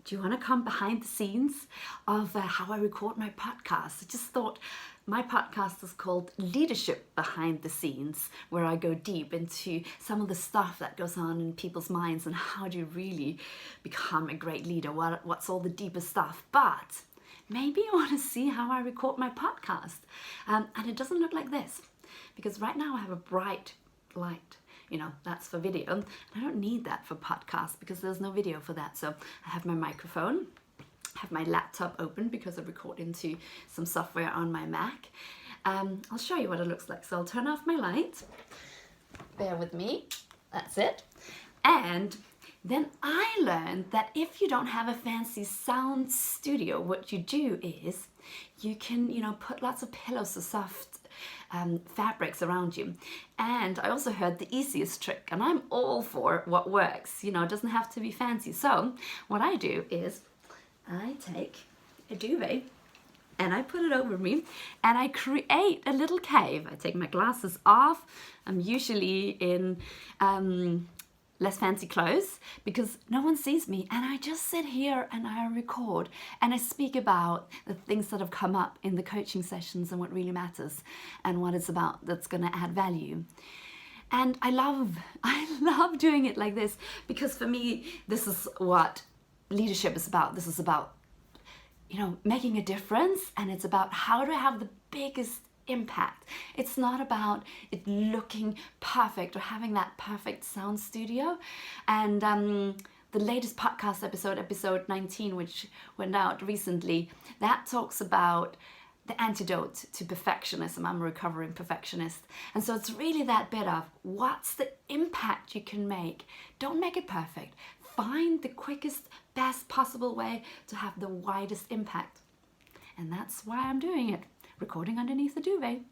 do you want to come behind the scenes of how I record my podcast? I just thought my podcast is called Leadership Behind the Scenes, where I go deep into some of the stuff that goes on in people's minds and how do you really become a great leader, what's all the deeper stuff. But maybe you want to see how I record my podcast. And it doesn't look like this, because right now I have a bright light. You know, that's for video. I don't need that for podcast because there's no video for that. So I have my microphone, I have my laptop open because I record into some software on my Mac. I'll show you what it looks like. So I'll turn off my light. Bear with me. That's it. And then I learned that if you don't have a fancy sound studio, what you do is you can, put lots of pillows or soft fabrics around you. And I also heard the easiest trick, and I'm all for what works. It doesn't have to be fancy. So what I do is I take a duvet and I put it over me and I create a little cave. I take my glasses off. I'm usually in less fancy clothes because no one sees me, and I just sit here and I record and I speak about the things that have come up in the coaching sessions and what really matters and what it's about that's going to add value. And I love doing it like this because for me this is what leadership is about. This is about making a difference, and it's about how to have the biggest impact. It's not about it looking perfect or having that perfect sound studio. And the latest podcast episode 19, which went out recently, that talks about the antidote to perfectionism. I'm a recovering perfectionist. And so it's really that bit of what's the impact you can make. Don't make it perfect. Find the quickest, best possible way to have the widest impact. And that's why I'm doing it. Recording underneath the duvet.